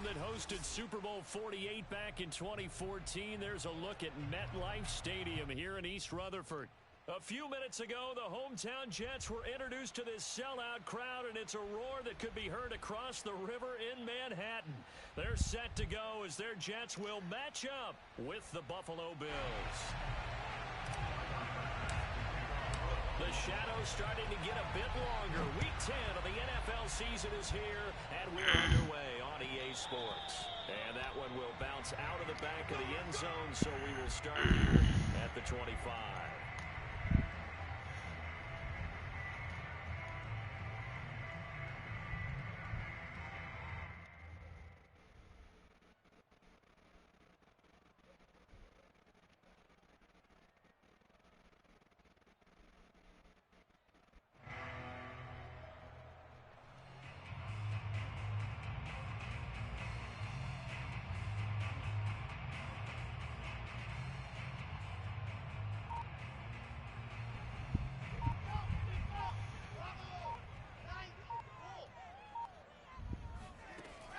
that hosted Super Bowl 48 back in 2014. There's a look at MetLife Stadium here in East Rutherford. A few minutes ago, the hometown Jets were introduced to this sellout crowd, and it's a roar that could be heard across the river in Manhattan. They're set to go as their Jets will match up with the Buffalo Bills. The shadow's starting to get a bit longer. Week 10 of the NFL season is here, and we're underway on EA Sports. And that one will bounce out of the back of the end zone, so we will start here at the 25.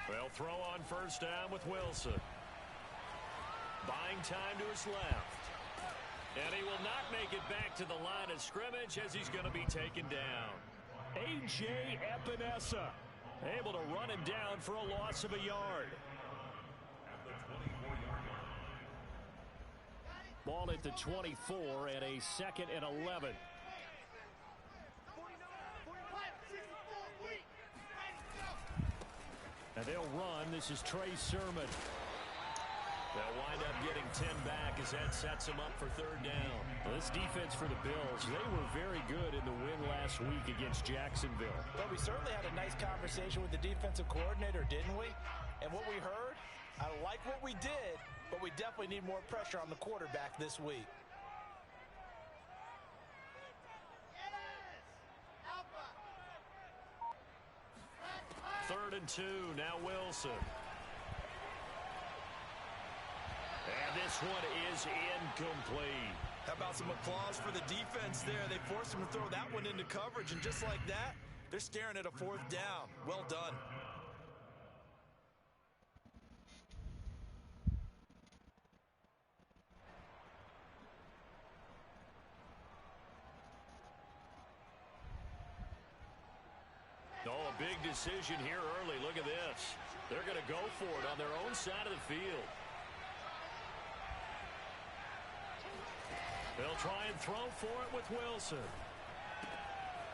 They'll throw on first down with Wilson. Buying time to his left. And he will not make it back to the line of scrimmage as he's going to be taken down. A.J. Epinesa able to run him down for a loss of a yard. Ball at the 24 and a 2nd and 11. And they'll run. This is Trey Sermon. They'll wind up getting 10 back as that sets them up for third down. Well, this defense for the Bills, they were very good in the win last week against Jacksonville. But we certainly had a nice conversation with the defensive coordinator, didn't we? And what we heard, I like what we did, but we definitely need more pressure on the quarterback this week. Third and 2, now Wilson. And this one is incomplete. How about some applause for the defense there? They forced him to throw that one into coverage, and just like that, they're staring at a 4th down. Well done. Oh, a big decision here early. Look at this. They're going to go for it on their own side of the field. They'll try and throw for it with Wilson.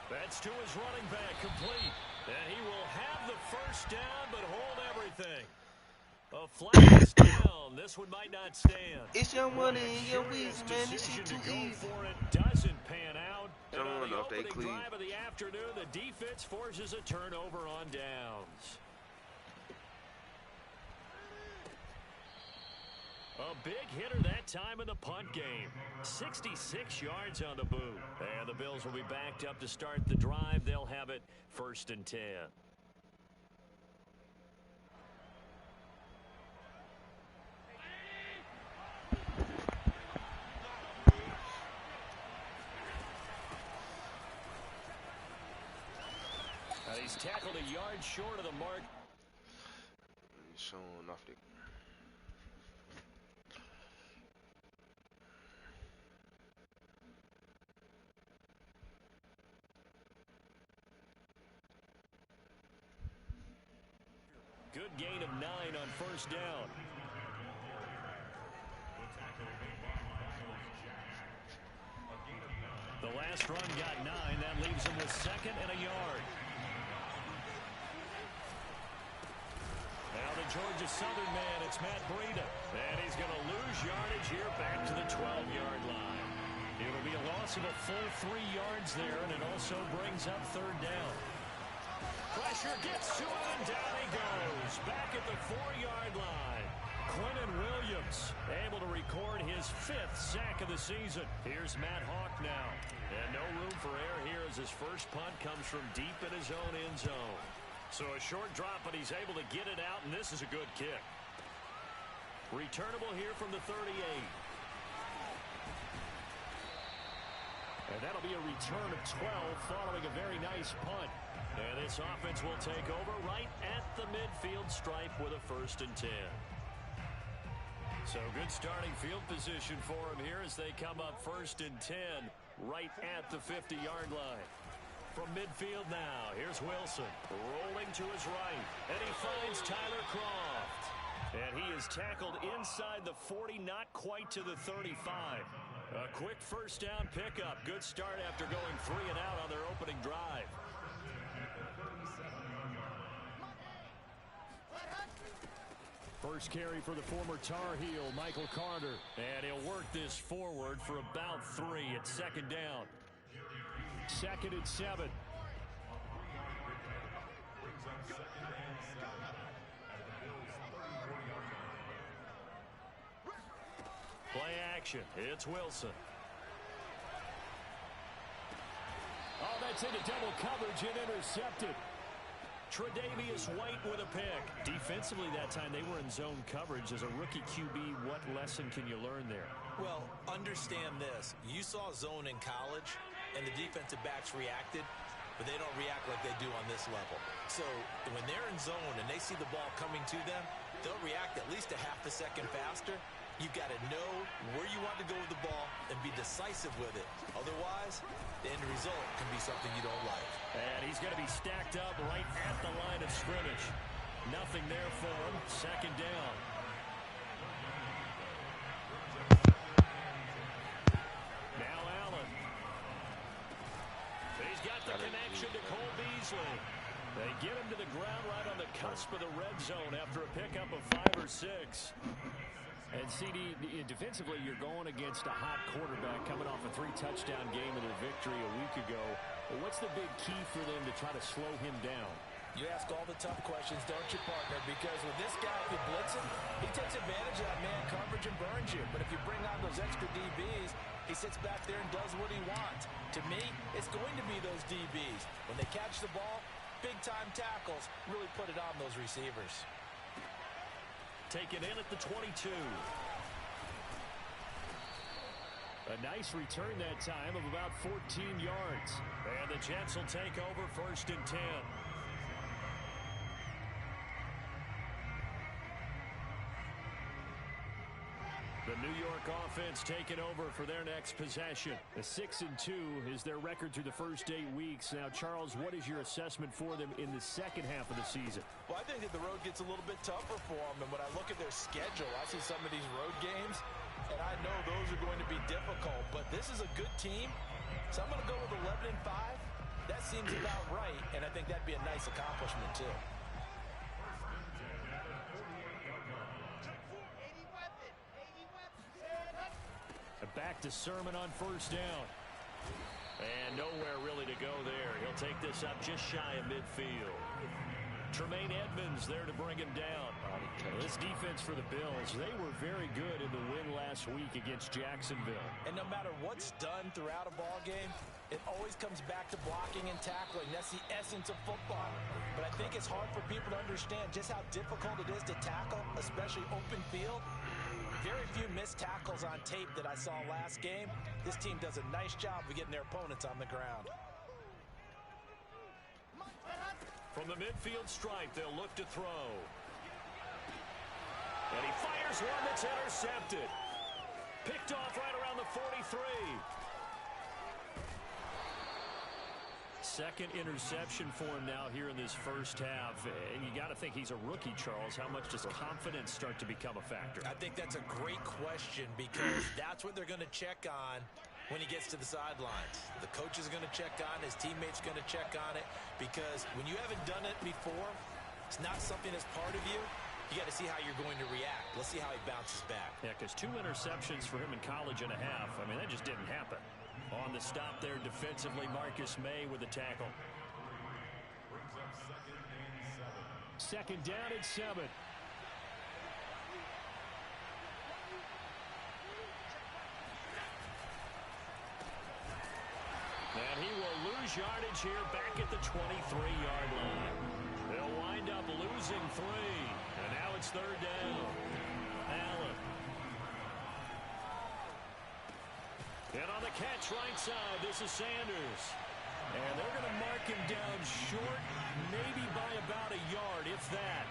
That's to his running back, complete. And he will have the first down, but hold everything. A flag is down. This one might not stand. It's your money and your weeks, man. This shit too easy. For it doesn't pan out. And on the off they opening clean. drive of the afternoon, the defense forces a turnover on downs. A big hitter that time in the punt game. 66 yards on the boot. And the Bills will be backed up to start the drive. They'll have it 1st and 10. He's tackled a yard short of the mark. Showing off the... Good gain of 9 on first down. The last run got 9. That leaves him with 2nd and a yard. Now the Georgia Southern man, it's Matt Breida. And he's going to lose yardage here back to the 12-yard line. It'll be a loss of a full 3 yards there, and it also brings up third down. Pressure gets to him, and down he goes. Back at the 4-yard line. Quentin Williams able to record his 5th sack of the season. Here's Matt Hawk now. And no room for error here as his first punt comes from deep in his own end zone. So a short drop, but he's able to get it out, and this is a good kick. Returnable here from the 38. And that'll be a return of 12 following a very nice punt. And this offense will take over right at the midfield stripe with a 1st and 10. So good starting field position for him here as they come up 1st and 10 right at the 50-yard line. From midfield now, here's Wilson rolling to his right, and he finds Tyler Croft. And he is tackled inside the 40, not quite to the 35. A quick 1st down pickup. Good start after going 3 and out on their opening drive. First carry for the former Tar Heel, Michael Carter. And he'll work this forward for about 3 at 2nd down. 2nd and 7. Play action. It's Wilson. Oh, that's into double coverage and intercepted. Tre'Davious White with a pick. Defensively that time, they were in zone coverage. As a rookie QB, what lesson can you learn there? Well, understand this. You saw zone in college, and the defensive backs reacted, but they don't react like they do on this level. So when they're in zone and they see the ball coming to them, they'll react at least a half a second faster. You've got to know where you want to go with the ball and be decisive with it. Otherwise, the end result can be something you don't like. And he's going to be stacked up right at the line of scrimmage. Nothing there for him. 2nd down. Now Allen. He's got the connection to Cole Beasley. They get him to the ground right on the cusp of the red zone after a pickup of 5 or 6. And CD, defensively, you're going against a hot quarterback coming off a 3-touchdown game in their victory a week ago. What's the big key for them to try to slow him down? You ask all the tough questions, don't you, partner? Because with this guy, if you blitz him, he takes advantage of that man coverage and burns you. But if you bring on those extra DBs, he sits back there and does what he wants. To me, it's going to be those DBs. When they catch the ball, big-time tackles really put it on those receivers. Taken in at the 22. A nice return that time of about 14 yards. And the Jets will take over 1st and 10. The New York offense taking over for their next possession. A 6-2 is their record through the first 8 weeks. Now, Charles, what is your assessment for them in the second half of the season? Well, I think that the road gets a little bit tougher for them. And when I look at their schedule, I see some of these road games, and I know those are going to be difficult. But this is a good team, so I'm going to go with 11-5. That seems about right, and I think that'd be a nice accomplishment, too. Back to Sermon on 1st down. And nowhere really to go there. He'll take this up just shy of midfield. Tremaine Edmonds there to bring him down. This defense for the Bills, they were very good in the win last week against Jacksonville. And no matter what's done throughout a ball game, it always comes back to blocking and tackling. That's the essence of football. But I think it's hard for people to understand just how difficult it is to tackle, especially open field. Very few missed tackles on tape that I saw last game. This team does a nice job of getting their opponents on the ground. From the midfield stripe, they'll look to throw. And he fires one that's intercepted. Picked off right around the 43. Second interception for him now here in this first half. And you got to think he's a rookie, Charles. How much does confidence start to become a factor? I think that's a great question because that's what they're going to check on when he gets to the sidelines. The coach is going to check on, his teammates going to check on it, because when you haven't done it before, it's not something that's part of you. You got to see how you're going to react. Let's see how he bounces back. Yeah, because 2 interceptions for him in college and a half. I mean, that just didn't happen. On the stop there defensively, Marcus May with a tackle. 2nd down and 7. And he will lose yardage here back at the 23-yard line. They'll wind up losing 3. And now it's 3rd down. Allen. And on the catch right side, this is Sanders. And they're going to mark him down short, maybe by about a yard, if that.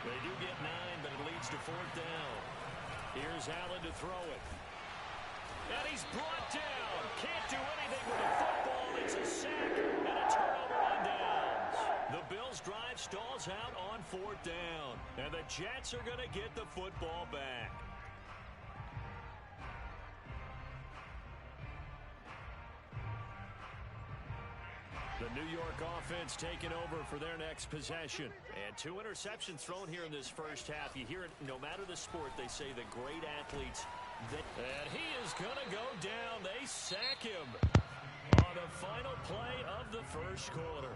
They do get 9, but it leads to 4th down. Here's Allen to throw it. And he's brought down. Can't do anything with the football. It's a sack and a turnover on downs. The Bills' drive stalls out on 4th down. And the Jets are going to get the football back. The New York offense taking over for their next possession. And 2 interceptions thrown here in this first half. You hear it no matter the sport, they say the great athletes. And he is going to go down. They sack him on the final play of the first quarter.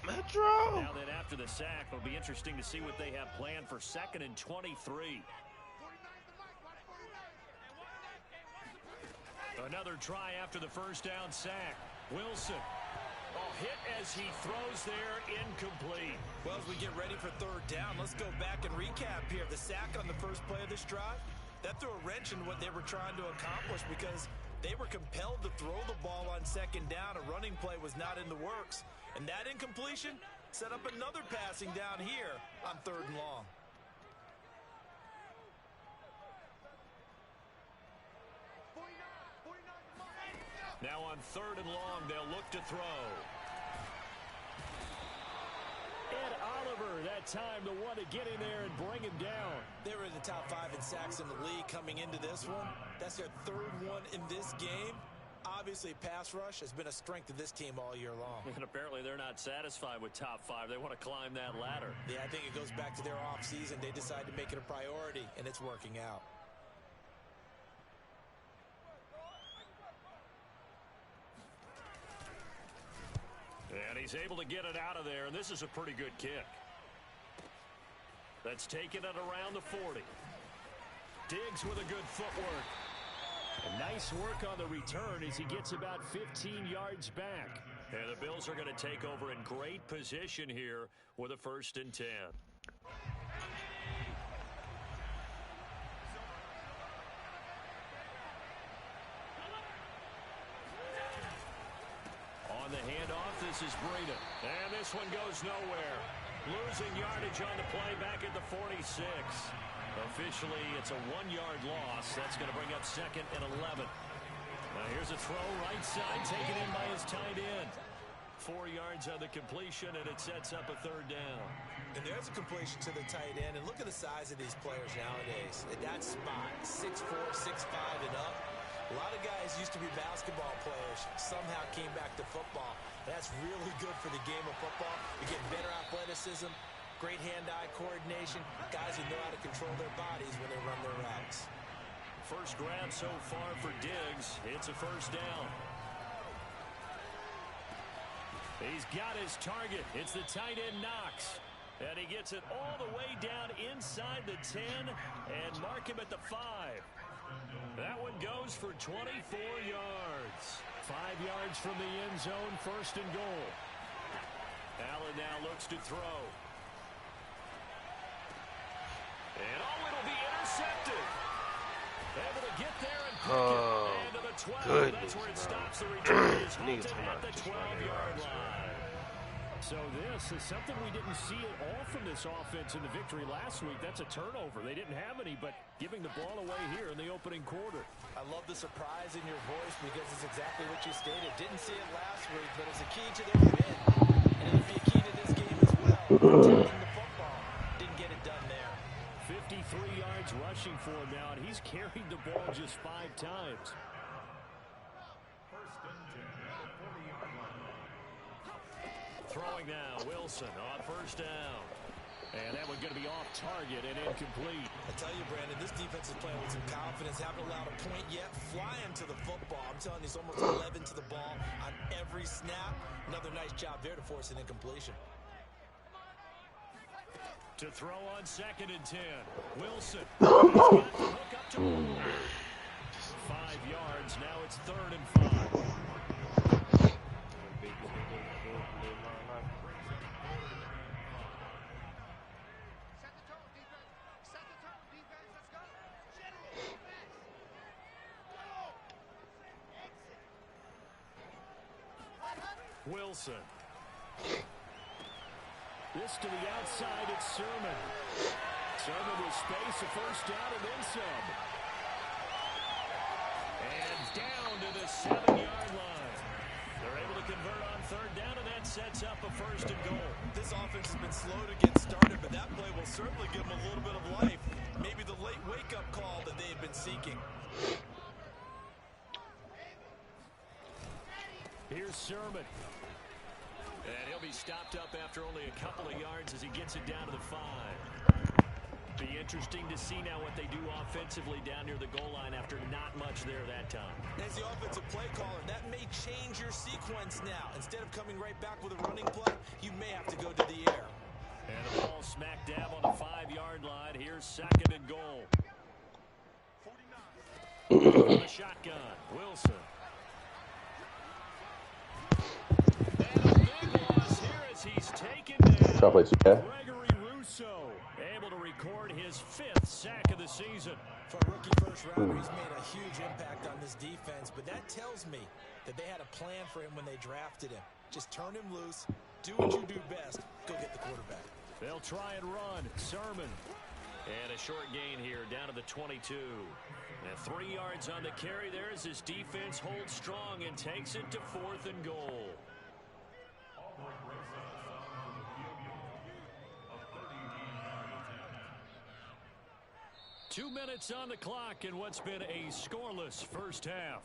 Metro! Now then, after the sack, it'll be interesting to see what they have planned for 2nd and 23. Another try after the first down sack. Wilson. Hit as he throws there, incomplete. Well, as we get ready for 3rd down, let's go back and recap here. The sack on the first play of this drive, that threw a wrench in what they were trying to accomplish because they were compelled to throw the ball on 2nd down. A running play was not in the works. And that incompletion set up another passing down here on 3rd and long. Now on 3rd and long, they'll look to throw. Ed Oliver, that time, the one to get in there and bring him down. They were in the top 5 in sacks in the league coming into this one. That's their 3rd one in this game. Obviously, pass rush has been a strength of this team all year long. And apparently they're not satisfied with top 5. They want to climb that ladder. Yeah, I think it goes back to their offseason. They decided to make it a priority, and it's working out. And he's able to get it out of there, and this is a pretty good kick. That's taken it around the 40. Diggs with a good footwork. And nice work on the return as he gets about 15 yards back. And the Bills are going to take over in great position here with a 1st and 10. On the handoff, this is Breida. And this one goes nowhere. Losing yardage on the play back at the 46. Officially, it's a 1-yard loss. That's going to bring up 2nd and 11. Now here's a throw right side, taken in by his tight end. 4 yards on the completion, and it sets up a 3rd down. And there's a completion to the tight end. And look at the size of these players nowadays. At that spot, 6'4", 6'5", and up. A lot of guys used to be basketball players, somehow came back to football. That's really good for the game of football. You get better athleticism, great hand-eye coordination, guys who know how to control their bodies when they run their routes. First grab so far for Diggs. It's a 1st down. He's got his target. It's the tight end Knox. And he gets it all the way down inside the 10 and mark him at the 5. That one goes for 24 yards. 5 yards from the end zone, 1st and goal. Allen now looks to throw. And it'll be intercepted. Able to get there and pick it. And to the 12. Goodness, that's where it stops the return. It's halted Niggas at the 12-yard line. So this is something we didn't see at all from this offense in the victory last week. That's a turnover. They didn't have any, but giving the ball away here in the opening quarter. I love the surprise in your voice because it's exactly what you stated. Didn't see it last week, but it's a key to their win. And it'll be a key to this game as well. Protecting the football. Didn't get it done there. 53 yards rushing for him now, and he's carried the ball just 5 times. Throwing now, Wilson on 1st down. And that one going to be off target and incomplete. I tell you, Brandon, this defense is playing with some confidence. Haven't allowed a point yet. Flying to the football. I'm telling you, it's almost 11 to the ball on every snap. Another nice job there to force an incompletion. To throw on 2nd and 10. Wilson. He's got to hook up to 5 yards. Now it's 3rd and 5. Wilson. This to the outside, it's Sermon. Sermon with space, a first down, and then some. And down to the 7-yard line. They're able to convert on third down, and that sets up a first and goal. This offense has been slow to get started, but that play will certainly give them a little bit of life. Maybe the late wake-up call that they've been seeking. Here's Sermon. And he'll be stopped up after only a couple of yards as he gets it down to the 5. Be interesting to see now what they do offensively down near the goal line after not much there that time. As the offensive play caller, that may change your sequence now. Instead of coming right back with a running play, you may have to go to the air. And the ball smack dab on the 5-yard line. Here's second and goal. The shotgun, Wilson. He's taken down. Gregory Rousseau able to record his 5th sack of the season. For a rookie first rounder, he's made a huge impact on this defense, but that tells me that they had a plan for him when they drafted him. Just turn him loose, do what you do best, go get the quarterback. They'll try and run. Sermon. And a short gain here down to the 22. And 3 yards on the carry there as this defense holds strong and takes it to 4th and goal. 2 minutes on the clock in what's been a scoreless first half.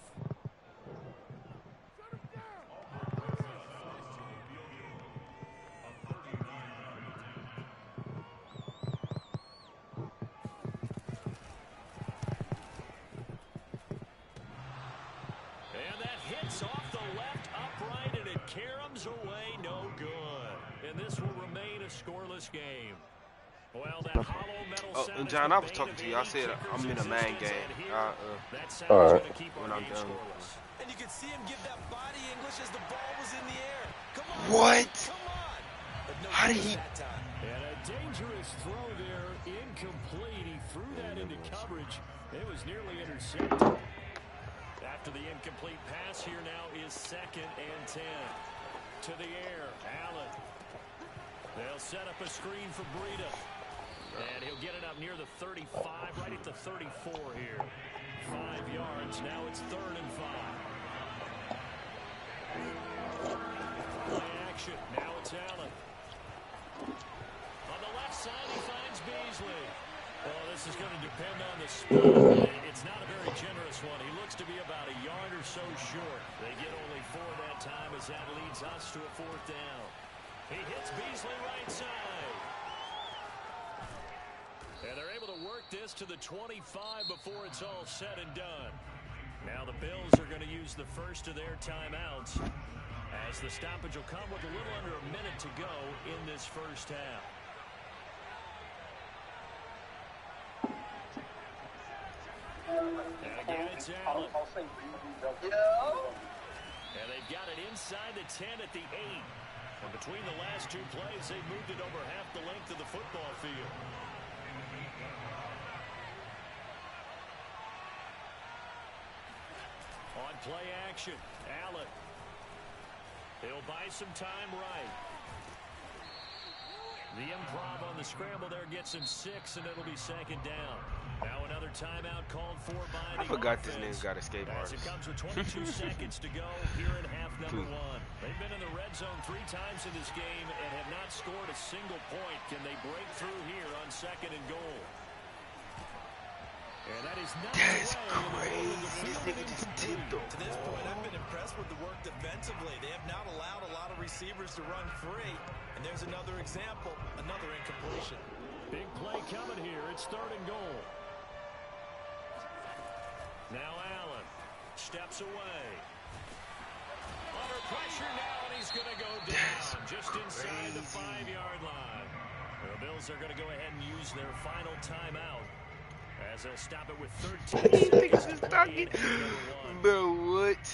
And that hits off the left upright, and it caroms away no good. And this will remain a scoreless game. Well, that hollow metal and John, I was talking to you. I said I'm in a man game. All right. When I'm done. And you could see him give that body English as the ball was in the air. Come on. What? Come on. But no, how did he? And a dangerous throw there, incomplete. He threw that into coverage. It was nearly intercepted. After the incomplete pass, here now is 2nd and 10. To the air, Allen. They'll set up a screen for Breida. And he'll get it up near the 35, right at the 34 here. 5 yards. Now it's 3rd and 5. Play action. Now it's Allen. On the left side, he finds Beasley. Oh, this is going to depend on the speed. It's not a very generous one. He looks to be about a yard or so short. They get only 4 that time as that leads us to a 4th down. He hits Beasley right side. And they're able to work this to the 25 before it's all said and done. Now the Bills are going to use the first of their timeouts as the stoppage will come with a little under a minute to go in this first half. And again, it's Allen. And they've got it inside the 10 at the 8. And between the last 2 plays, they've moved it over half the length of the football field. On play action, Allen. He'll buy some time right. The improv on the scramble there gets him 6, and it'll be 2nd down. Now another timeout called for by the I forgot this offense. nigga got escape As it comes with 22 seconds to go here in half number 1. They've been in the red zone 3 times in this game and have not scored a single point. Can they break through here on 2nd and goal? And that is not That's crazy. This nigga just tipped the To this point, I've been impressed with the work defensively. They have not allowed a lot of receivers to run free. And there's another example, another incompletion. Big play coming here. It's 3rd and goal. Now Allen steps away. Under pressure now, and he's going to go down just inside the 5-yard line. The Bills are going to go ahead and use their final timeout as they'll stop it with 13 seconds to play. Bro, what?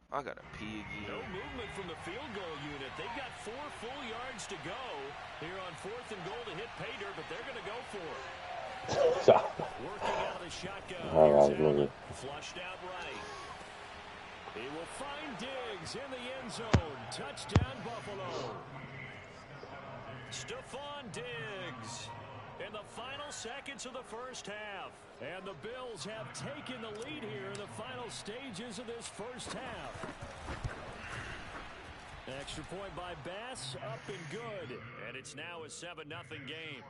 I gotta pee again. No movement from the field goal unit. They've got 4 full yards to go here on 4th and goal to hit pay dirt, but they're going to go for it. Working out of the shotgun. Flushed out right. He will find Diggs in the end zone. Touchdown, Buffalo. Stephon Diggs in the final seconds of the first half. And the Bills have taken the lead here in the final stages of this first half. Extra point by Bass, up and good. And it's now a 7-0 game.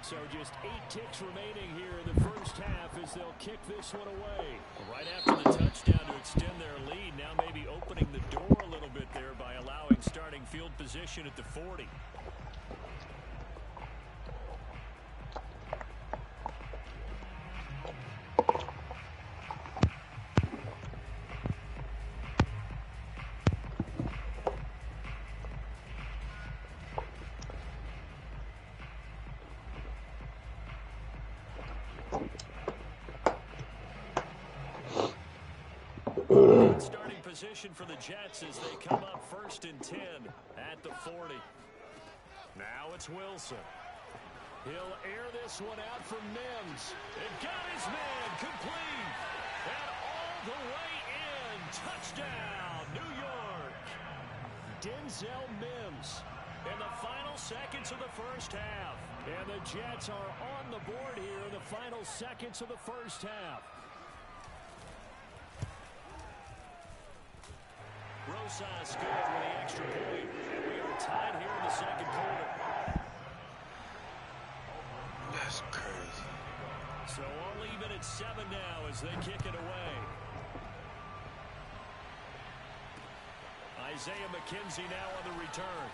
So just 8 ticks remaining here in the first half as they'll kick this one away. Right after the touchdown to extend their lead, now maybe opening the door a little bit there by allowing starting field position at the 40. Starting position for the Jets as they come up 1st and 10 at the 40. Now it's Wilson. He'll air this one out for Mims. It got his man complete. And all the way in. Touchdown, New York. Denzel Mims in the final seconds of the first half. And the Jets are on the board here in the final seconds of the first half. Rosas good with the extra point. And we are tied here in the second quarter. That's crazy. So all even at 7 now as they kick it away. Isaiah McKenzie now on the return.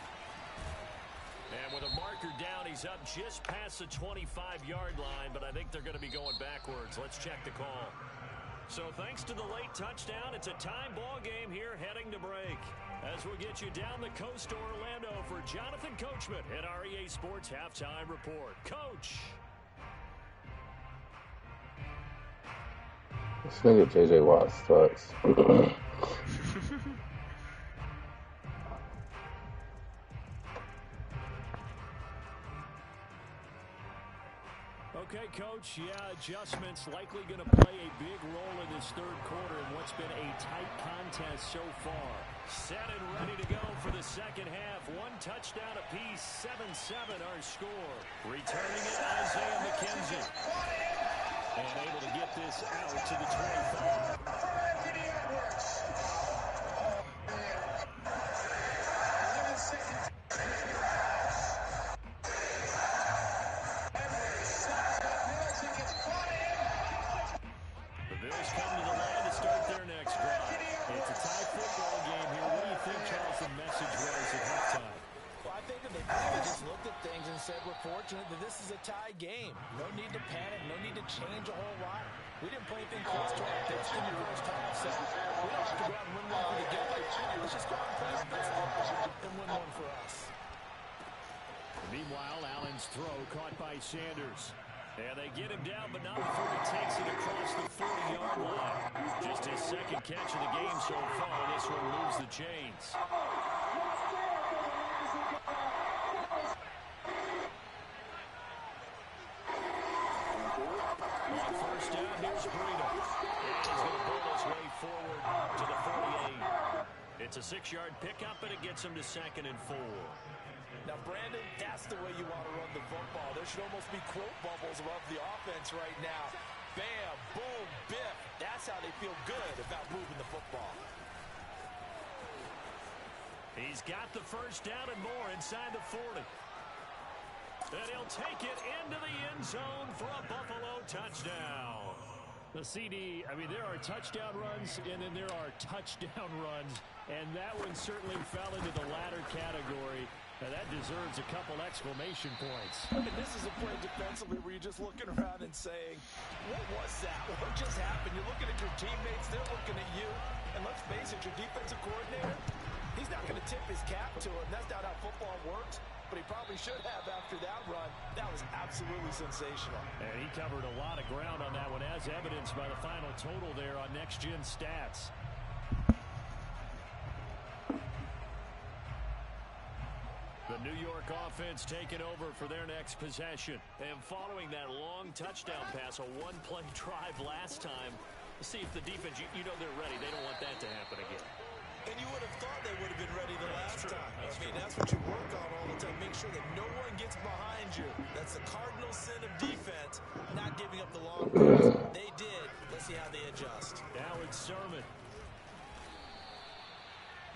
And with a marker down, he's up just past the 25-yard line, but I think they're going to be going backwards. Let's check the call. So thanks to the late touchdown, it's a time ball game here heading to break. As we'll get you down the coast to Orlando for Jonathan Coachman at our EA Sports Halftime Report. Coach. This nigga JJ Watt sucks. Okay, Coach, yeah, adjustments likely going to play a big role in this third quarter in what's been a tight contest so far. Set and ready to go for the second half. 1 touchdown apiece, 7-7 our score. Returning it, Isaiah McKenzie. And able to get this out to the 25. Bills come to the line to start their next drive. It's a tie football game here. What do you think, Charles, the message was at halftime? Well, I think that they probably just looked at things and said, we're fortunate that this is a tie game. No need to panic. No need to change a whole lot. We didn't play anything close to our best in the first half, so we don't have to go out and win one for the game. Let's just go out and play our best and win one for us. Meanwhile, Allen's throw caught by Sanders. And they get him down, but not before he takes it across the 40-yard line. Just his second catch of the game so far. This one moves the chains. On first down, here's Breida. And he's going to pull his way forward to the 48. It's a 6-yard pickup, and it gets him to 2nd and 4. Now, Brandon, that's the way you want to run the football. There should almost be quote bubbles above the offense right now. Bam, boom, biff. That's how they feel good about moving the football. He's got the first down and more inside the 40. And he'll take it into the end zone for a Buffalo touchdown. The CD, I mean, there are touchdown runs, and then there are touchdown runs. And that one certainly fell into the latter category. Now that deserves a couple exclamation points. And this is a play defensively where you're just looking around and saying, what was that? What just happened? You're looking at your teammates, they're looking at you. And let's face it, your defensive coordinator, he's not going to tip his cap to him. That's not how football works. But he probably should have after that run. That was absolutely sensational. And he covered a lot of ground on that one, as evidenced by the final total there on Next Gen Stats. The New York offense taking over for their next possession. And following that long touchdown pass, a one-play drive last time, see if the defense, you know they're ready. They don't want that to happen again. And you would have thought they would have been ready the last time. That's what you work on all the time. Make sure that no one gets behind you. That's the cardinal sin of defense, not giving up the long pass. They did. Let's see how they adjust. Now it's Sermon.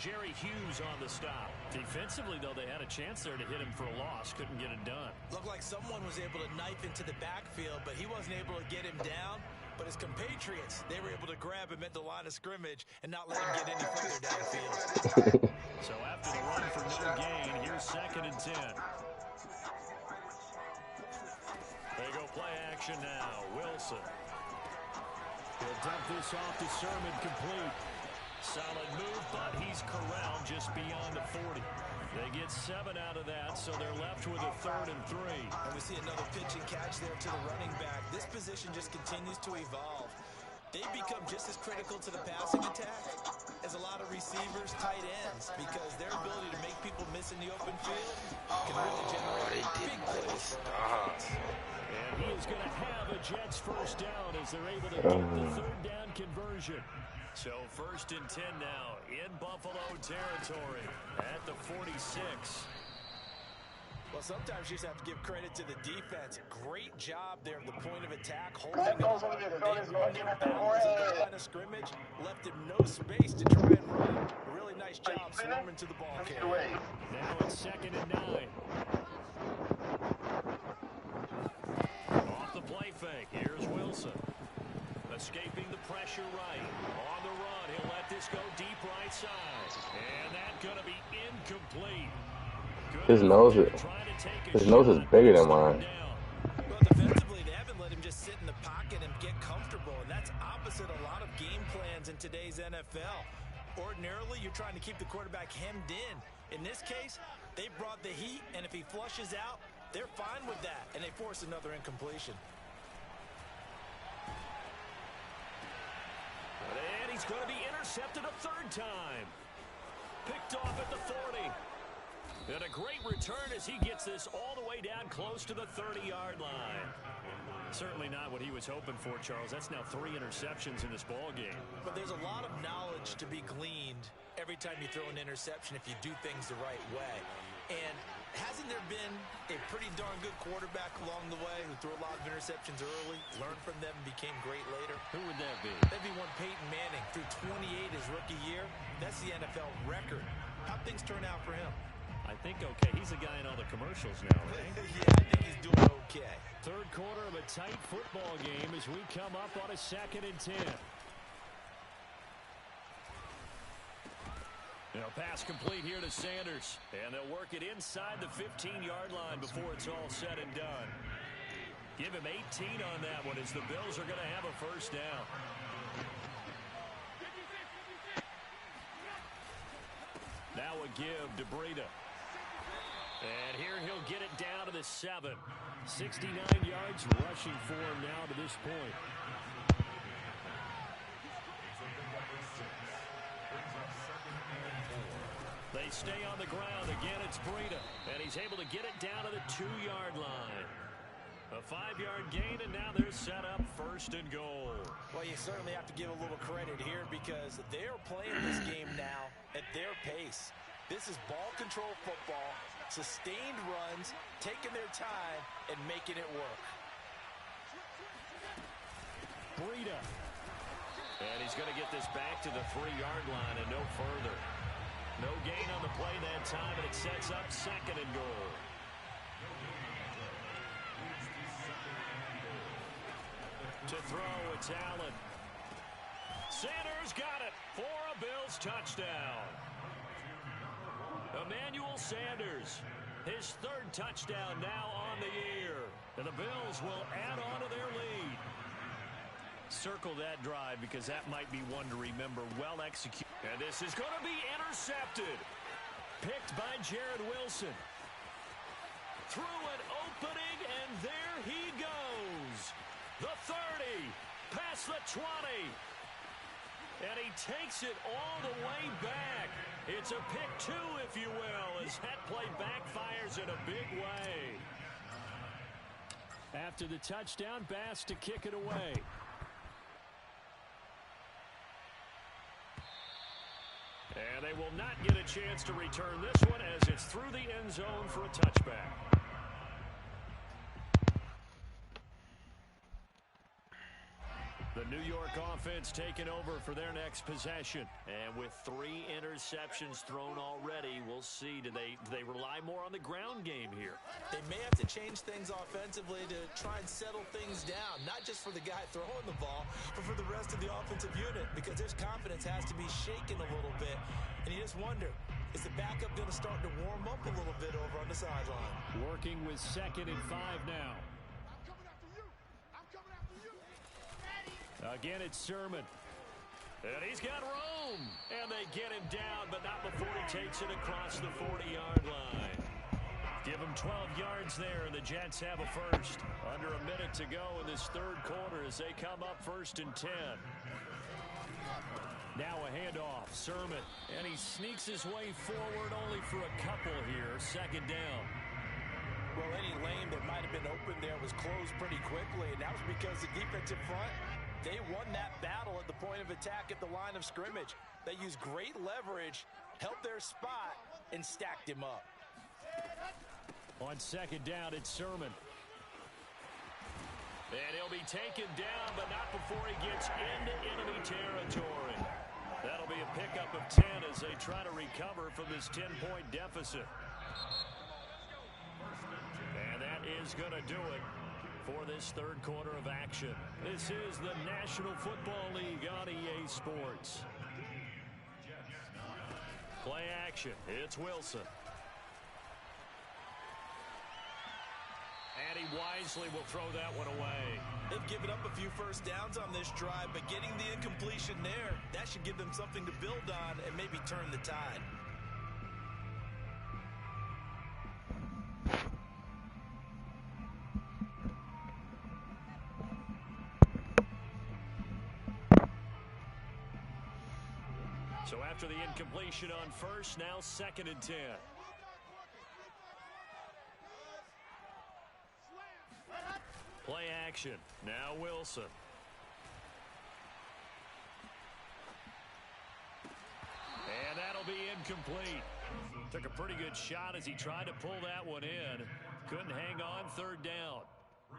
Jerry Hughes on the stop. Defensively, though, they had a chance there to hit him for a loss. Couldn't get it done. Looked like someone was able to knife into the backfield, but he wasn't able to get him down. But his compatriots, they were able to grab him at the line of scrimmage and not let him get any further downfield. So after the run for no gain, here's 2nd and 10. They go play action now. Wilson. He'll dump this off to Sermon, complete. Solid move, but he's corralled just beyond the 40. They get 7 out of that, so they're left with a 3rd and 3. And we see another pitch and catch there to the running back. This position just continues to evolve. They become just as critical to the passing attack as a lot of receivers, tight ends, because their ability to make people miss in the open field can really generate big plays. And he is going to have a Jets first down as they're able to get the 3rd down conversion. So 1st and 10 now in Buffalo territory at the 46. Well, sometimes you just have to give credit to the defense. Great job there at the point of attack, holding him. They run their balance at the line of scrimmage, left him no space to try and run. A really nice job swarming to the ball carrier. Now it's 2nd and 9. Off the play fake. Here's Wilson. Escaping the pressure right. On the run, he'll let this go deep right side. And that's going to be incomplete. His nose is bigger than mine. Well, defensively, they haven't let him just sit in the pocket and get comfortable. And that's opposite a lot of game plans in today's NFL. Ordinarily, you're trying to keep the quarterback hemmed in. In this case, they brought the heat, and if he flushes out, they're fine with that. And they force another incompletion. And he's going to be intercepted a 3rd time. Picked off at the 40. And a great return as he gets this all the way down close to the 30-yard line. Certainly not what he was hoping for, Charles. That's now 3 interceptions in this ball game. But there's a lot of knowledge to be gleaned every time you throw an interception if you do things the right way. And hasn't there been a pretty darn good quarterback along the way who threw a lot of interceptions early, learned from them, and became great later? Who would that be? That'd be one Peyton Manning. Threw 28 his rookie year. That's the NFL record. How'd things turn out for him? I think okay. He's a guy in all the commercials now, right? Yeah, I think he's doing okay. 3rd quarter of a tight football game as we come up on a 2nd and 10. Now pass complete here to Sanders. And they'll work it inside the 15-yard line before it's all said and done. Give him 18 on that one as the Bills are going to have a first down. Now a give to Breida. And here he'll get it down to the 7. 69 yards rushing for him now to this point. They stay on the ground. Again, it's Breida. And he's able to get it down to the 2-yard line. A 5-yard gain, and now they're set up 1st and goal. Well, you certainly have to give a little credit here because they're playing this game now at their pace. This is ball control football, sustained runs, taking their time, and making it work. Breida. And he's going to get this back to the 3-yard line and no further. No gain on the play that time, and it sets up 2nd and goal. To throw, it's Allen. Sanders got it for a Bills touchdown. Emmanuel Sanders, his 3rd touchdown now on the year. And the Bills will add on to their lead. Circle that drive because that might be one to remember. Well executed. And this is going to be intercepted. Picked by Jared Wilson. Through an opening, and there he goes. The 30, past the 20. And he takes it all the way back. It's a pick two, if you will, as that play backfires in a big way. After the touchdown, Bass to kick it away. And they will not get a chance to return this one as it's through the end zone for a touchback. The New York offense taking over for their next possession. And with 3 interceptions thrown already, we'll see. Do they rely more on the ground game here? They may have to change things offensively to try and settle things down, not just for the guy throwing the ball, but for the rest of the offensive unit, because his confidence has to be shaken a little bit. And you just wonder, is the backup going to start to warm up a little bit over on the sideline? Working with 2nd and 5 now. Again, it's Sermon. And he's got room. And they get him down, but not before he takes it across the 40-yard line. Give him 12 yards there, and the Jets have a first. Under a minute to go in this third quarter as they come up 1st and 10. Now a handoff, Sermon. And he sneaks his way forward only for a couple here. 2nd down. Well, any lane that might have been open there was closed pretty quickly, and that was because the defensive front, they won that battle at the point of attack at the line of scrimmage. They used great leverage, held their spot, and stacked him up. On 2nd down, it's Sermon. And he'll be taken down, but not before he gets into enemy territory. That'll be a pickup of 10 as they try to recover from this 10-point deficit. And that is going to do it for this third quarter of action. This is the National Football League on EA Sports. Play action. It's Wilson. And he wisely will throw that one away. They've given up a few first downs on this drive, but getting the incompletion there, that should give them something to build on and maybe turn the tide. So after the incompletion on first, now 2nd and 10. Play action. Now Wilson. And that'll be incomplete. Took a pretty good shot as he tried to pull that one in. Couldn't hang on 3rd down.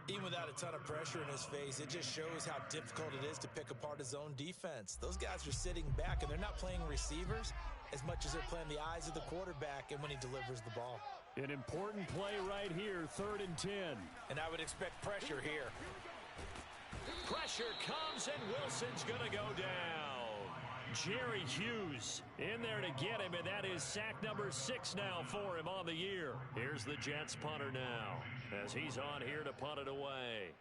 Even without a ton of pressure in his face, it just shows how difficult it is to pick apart his own defense. Those guys are sitting back, and they're not playing receivers as much as they're playing the eyes of the quarterback and when he delivers the ball. An important play right here, 3rd and 10. And I would expect pressure here. Pressure comes, and Wilson's going to go down. Jerry Hughes in there to get him, and that is sack number 6 now for him on the year. Here's the Jets punter now as he's on here to punt it away.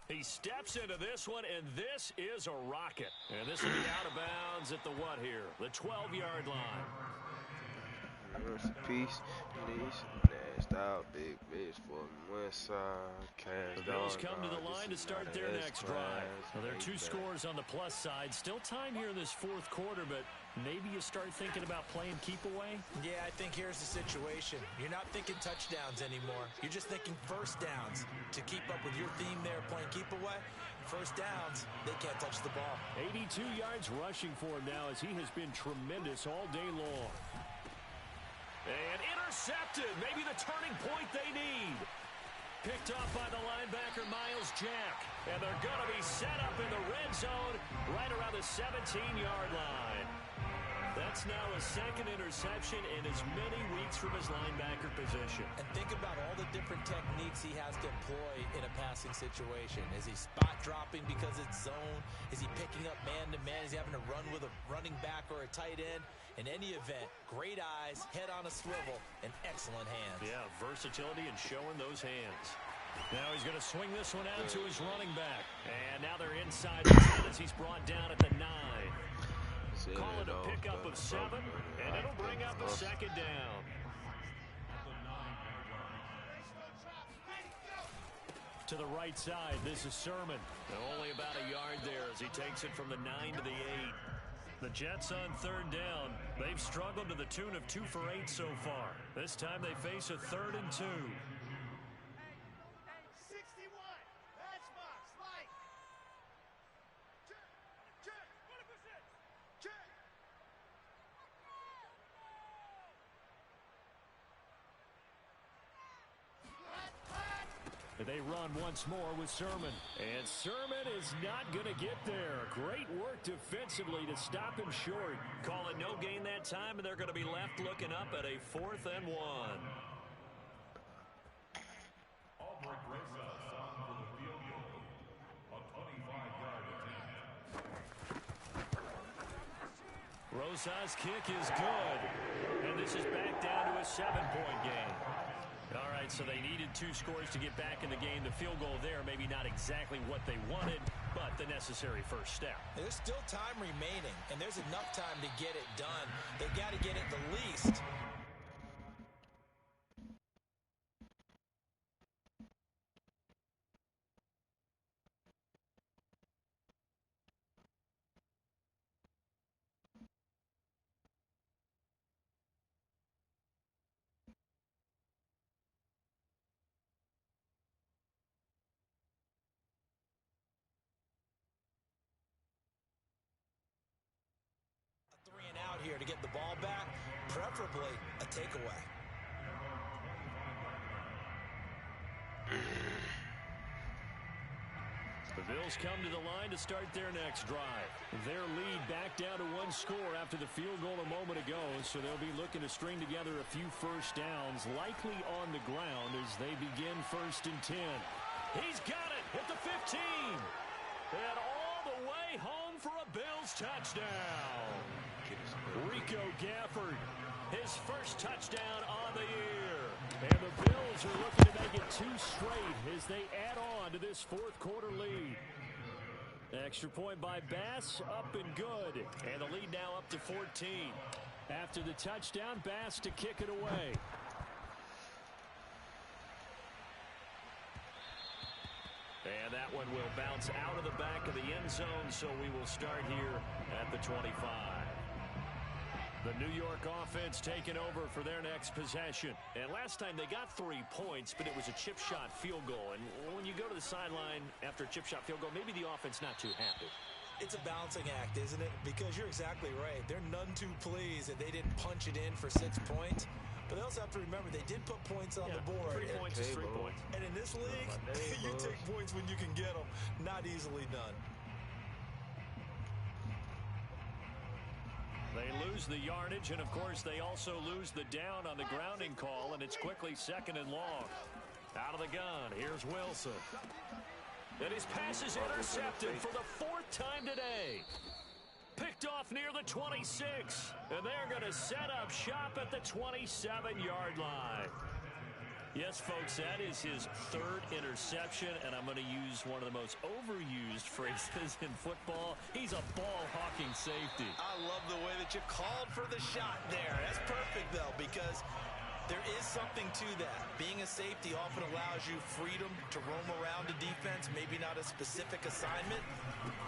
He steps into this one, and this is a rocket. And this will be out of bounds at the what here? The 12-yard line. Rest in peace. Nasty out, big bitch for west side. The Bills come to the line to start their next drive. Well, there are 2 scores on the plus side. Still time here in this 4th quarter, but maybe you start thinking about playing keep away? Yeah, I think here's the situation. You're not thinking touchdowns anymore. You're just thinking first downs. To keep up with your theme there, playing keep away, first downs, they can't touch the ball. 82 yards rushing for him now as he has been tremendous all day long. And intercepted. Maybe the turning point they need. Picked off by the linebacker, Miles Jack. And they're going to be set up in the red zone right around the 17-yard line. That's now a 2nd interception in as many weeks from his linebacker position. And think about all the different techniques he has to employ in a passing situation. Is he spot dropping because it's zone? Is he picking up man-to-man? Is he having to run with a running back or a tight end? In any event, great eyes, head on a swivel, and excellent hands. Yeah, versatility and showing those hands. Now he's going to swing this one out to his running back. And now they're inside the 10 as he's brought down at the 9. Call it a pickup of 7, and it'll bring up a 2nd down. To the right side, this is Sermon. Only about a yard there as he takes it from the 9 to the 8. The Jets on third down. They've struggled to the tune of 2 for 8 so far. This time they face a 3rd and 2. They run once more with Sermon. And Sermon is not going to get there. Great work defensively to stop him short. Call it no gain that time, and they're going to be left looking up at a 4th and 1. Rosa's kick is good. And this is back down to a 7-point game. All right, so they needed 2 scores to get back in the game. The field goal there, maybe not exactly what they wanted, but the necessary first step. There's still time remaining, and there's enough time to get it done. They've got to get it the least. Here to get the ball back, preferably a takeaway. The Bills come to the line to start their next drive. Their lead back down to 1 score after the field goal a moment ago, so they'll be looking to string together a few first downs, likely on the ground as they begin 1st and 10. He's got it at the 15. And all the way home for a Bills touchdown. Rico Gafford, his first touchdown on the year. And the Bills are looking to make it 2 straight as they add on to this 4th quarter lead. Extra point by Bass, up and good. And the lead now up to 14. After the touchdown, Bass to kick it away. And that one will bounce out of the back of the end zone, so we will start here at the 25. The New York offense taking over for their next possession. And last time they got 3 points, but it was a chip shot field goal. And when you go to the sideline after a chip shot field goal, maybe the offense not too happy. It's a balancing act, isn't it? Because you're exactly right. They're none too pleased that they didn't punch it in for 6 points. But they also have to remember they did put points on the board. 3 points is 3 points. And in this league, you take points when you can get them. Not easily done. They lose the yardage, and of course they also lose the down on the grounding call, and it's quickly 2nd and long. Out of the gun, here's Wilson. And his pass is intercepted for the 4th time today. Picked off near the 26, and they're going to set up shop at the 27-yard line. Yes, folks, that is his 3rd interception, and I'm going to use one of the most overused phrases in football. He's a ball-hawking safety. I love the way that you called for the shot there. That's perfect, though, because there is something to that. Being a safety often allows you freedom to roam around the defense, maybe not a specific assignment.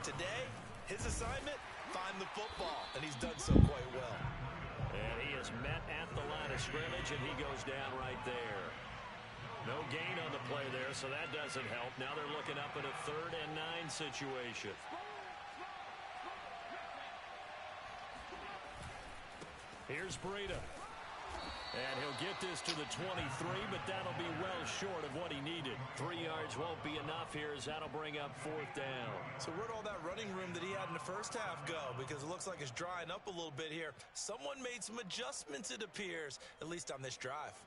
Today, his assignment, find the football, and he's done so quite well. And he is met at the line of scrimmage, and he goes down right there. No gain on the play there, so that doesn't help. Now they're looking up at a 3rd and 9 situation. Here's Breida. And he'll get this to the 23, but that'll be well short of what he needed. 3 yards won't be enough here as that'll bring up 4th down. So where'd all that running room that he had in the first half go? Because it looks like it's drying up a little bit here. Someone made some adjustments, it appears, at least on this drive.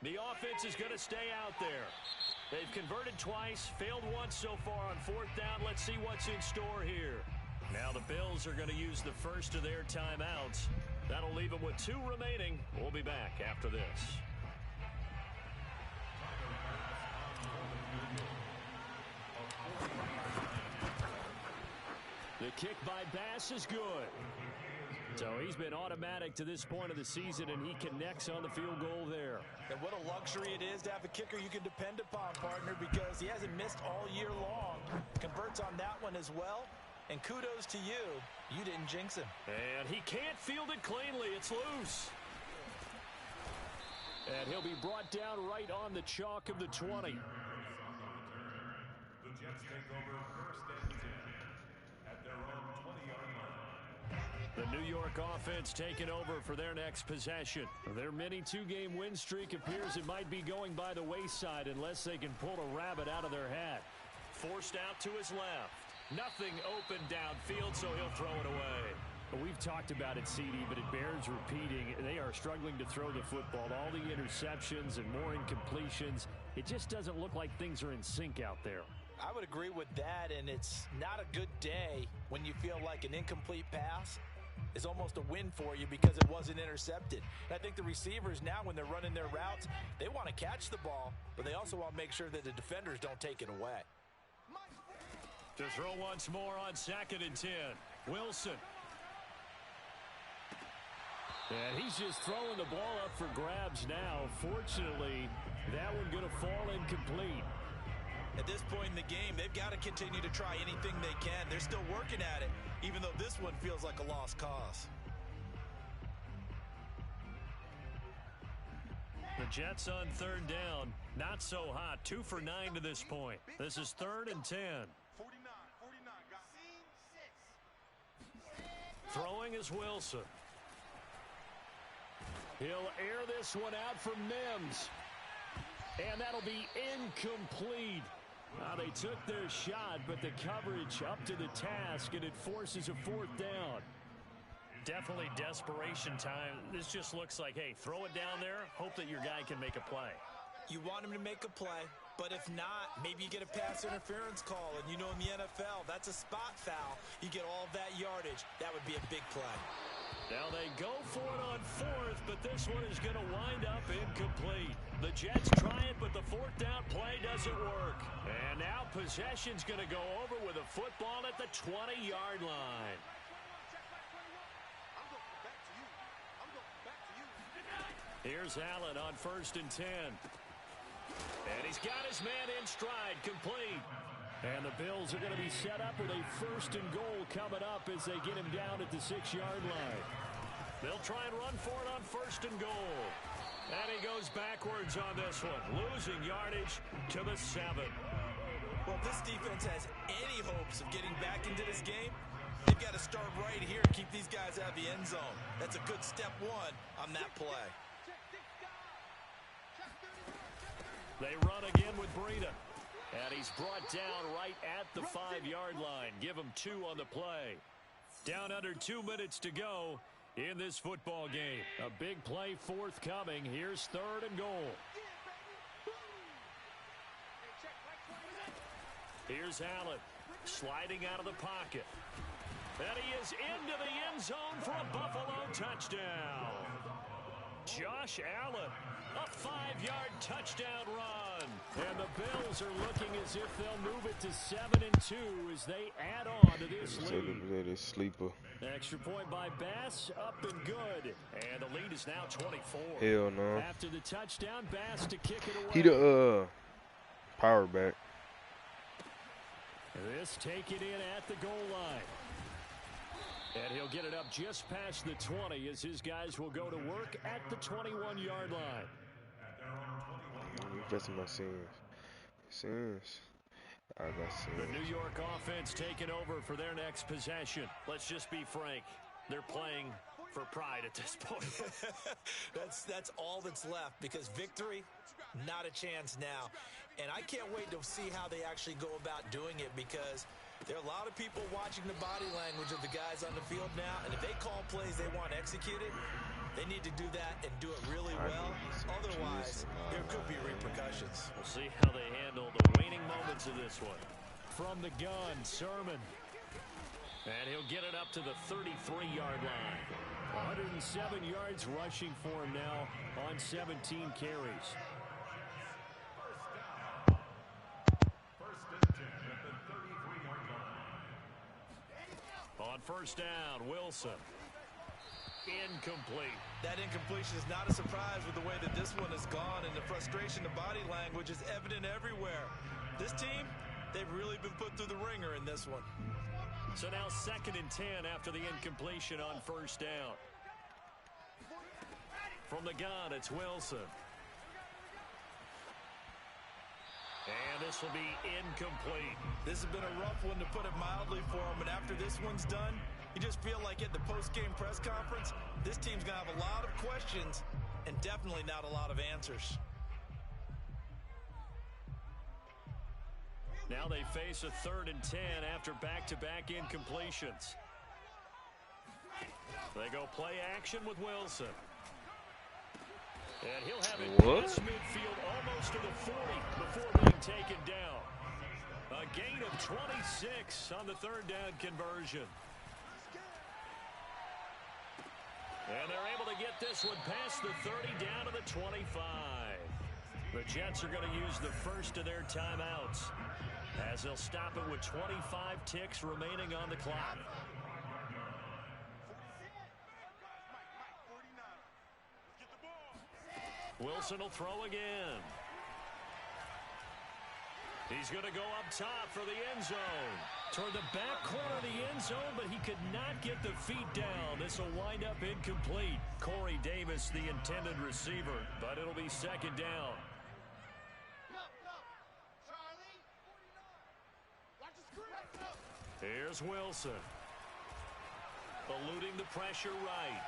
The offense is going to stay out there. They've converted twice, failed once so far on 4th down. Let's see what's in store here. Now the Bills are going to use the first of their timeouts. That'll leave them with 2 remaining. We'll be back after this. The kick by Bass is good. So he's been automatic to this point of the season, and he connects on the field goal there. And what a luxury it is to have a kicker you can depend upon, partner, because he hasn't missed all year long. Converts on that one as well. And kudos to you. You didn't jinx him. And he can't field it cleanly. It's loose. And he'll be brought down right on the chalk of the 20. The Jets take over 1st and 10 at their own 20-yard line. The New York offense taking over for their next possession. Their mini 2-game win streak appears it might be going by the wayside unless they can pull a rabbit out of their hat. Forced out to his left. Nothing open downfield, so he'll throw it away. We've talked about it, CD, but it bears repeating. They are struggling to throw the football. All the interceptions and more incompletions. It just doesn't look like things are in sync out there. I would agree with that, and it's not a good day when you feel like an incomplete pass is almost a win for you because it wasn't intercepted. And I think the receivers now, when they're running their routes, they want to catch the ball, but they also want to make sure that the defenders don't take it away. To throw once more on 2nd and 10. Wilson. And he's just throwing the ball up for grabs now. Fortunately, that one going to fall incomplete. At this point in the game, they've got to continue to try anything they can. They're still working at it, even though this one feels like a lost cause. The Jets on 3rd down. Not so hot. 2 for 9 to this point. This is 3rd and 10. 49, Throwing is Wilson. He'll air this one out for Mims. And that'll be incomplete. They took their shot, but the coverage up to the task, and it forces a 4th down. Definitely desperation time. This just looks like, hey, throw it down there, hope that your guy can make a play. You want him to make a play, but if not, maybe you get a pass interference call, and you know in the NFL, that's a spot foul. You get all of that yardage. That would be a big play. Now they go for it on 4th, but this one is going to wind up incomplete. The Jets try it, but the 4th down play doesn't work. And now possession's going to go over with a football at the 20-yard line. Here's Allen on 1st and 10. And he's got his man in stride, complete. And the Bills are going to be set up with a 1st and goal coming up as they get him down at the 6-yard line. They'll try and run for it on 1st and goal. And he goes backwards on this one, losing yardage to the 7. Well, if this defense has any hopes of getting back into this game, they've got to start right here and keep these guys out of the end zone. That's a good step 1 on that play. They run again with Breida. And he's brought down right at the 5-yard line. Give him 2 on the play. Down under 2 minutes to go in this football game. A big play forthcoming. Here's 3rd and goal. Here's Allen sliding out of the pocket. And he is into the end zone for a Buffalo touchdown. Josh Allen, a 5-yard touchdown run. And the Bills are looking as if they'll move it to 7-2 as they add on to this lead. Sleeper. Extra point by Bass, up and good. And the lead is now 24. Hell no. After the touchdown, Bass to kick it away. He the power back. This take it in at the goal line. And he'll get it up just past the 20 as his guys will go to work at the 21-yard line. That's my sins. I got sins. The New York offense taking over for their next possession. Let's just be frank. They're playing for pride at this point. That's all that's left because victory, not a chance now. And I can't wait to see how they actually go about doing it because there are a lot of people watching the body language of the guys on the field now, and if they call plays they want executed, they need to do that and do it really well. Otherwise, there could be repercussions. We'll see how they handle the waning moments of this one. From the gun, Sermon. And he'll get it up to the 33-yard line. 107 yards rushing for him now on 17 carries. First and 10 at the 33-yard line. On first down, Wilson. Incomplete. That incompletion is not a surprise with the way that this one has gone, and the frustration, the body language is evident everywhere. This team, they've really been put through the ringer in this one. So now 2nd and 10 after the incompletion on first down. From the gun, it's Wilson. And this will be incomplete. This has been a rough one, to put it mildly, for him. And after this one's done, you just feel like at the post-game press conference, this team's going to have a lot of questions and definitely not a lot of answers. Now they face a 3rd and 10 after back-to-back incompletions. They go play action with Wilson. And he'll have it past midfield almost to the 40 before being taken down. A gain of 26 on the 3rd down conversion. And they're able to get this one past the 30 down to the 25. The Jets are going to use the first of their timeouts, as they'll stop it with 25 ticks remaining on the clock. Wilson will throw again. He's going to go up top for the end zone. Toward the back corner of the end zone, but he could not get the feet down. This will wind up incomplete. Corey Davis, the intended receiver, but it'll be 2nd down. Here's Wilson. Eluding the pressure right.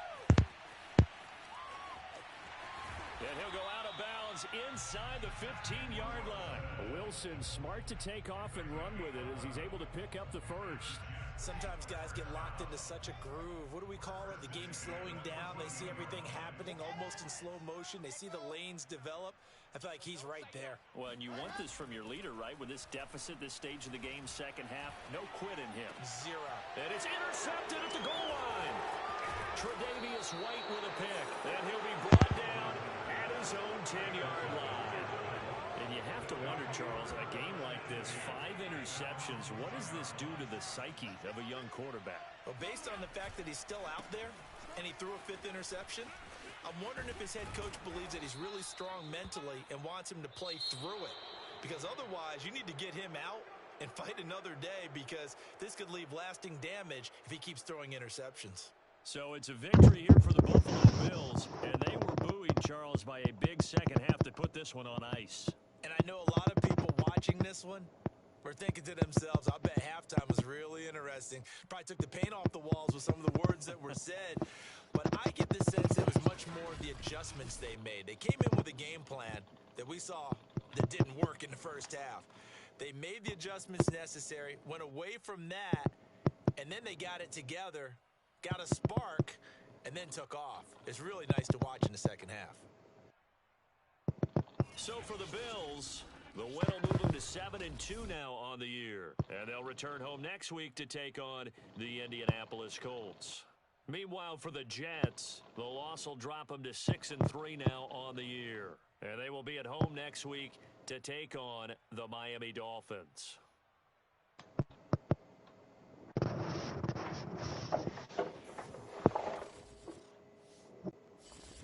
And he'll go out of bounds inside the 15-yard line. Wilson smart to take off and run with it as he's able to pick up the first. Sometimes guys get locked into such a groove. What do we call it? The game's slowing down. They see everything happening almost in slow motion. They see the lanes develop. I feel like he's right there. Well, and you want this from your leader, right? With this deficit, this stage of the game, 2nd half, no quit in him. 0. And it's intercepted at the goal line. Tre'Davious White with a pick. And he'll be brought down at his own 10-yard line. And you have to wonder, Charles, a game like this, 5 interceptions, what does this do to the psyche of a young quarterback? Well, based on the fact that he's still out there and he threw a 5th interception, I'm wondering if his head coach believes that he's really strong mentally and wants him to play through it. Because otherwise, you need to get him out and fight another day, because this could leave lasting damage if he keeps throwing interceptions. So it's a victory here for the Buffalo Bills, and they were buoyed, Charles, by a big 2nd half to put this one on ice. And I know a lot of people watching this one were thinking to themselves, I bet halftime was really interesting. Probably took the paint off the walls with some of the words that were said. But I get the sense it was much more of the adjustments they made. They came in with a game plan that we saw that didn't work in the first half. They made the adjustments necessary, went away from that, and then they got it together, got a spark, and then took off. It's really nice to watch in the 2nd half. So for the Bills, the win will move them to 7-2 now on the year. And they'll return home next week to take on the Indianapolis Colts. Meanwhile, for the Jets, the loss will drop them to 6-3 now on the year. And they will be at home next week to take on the Miami Dolphins.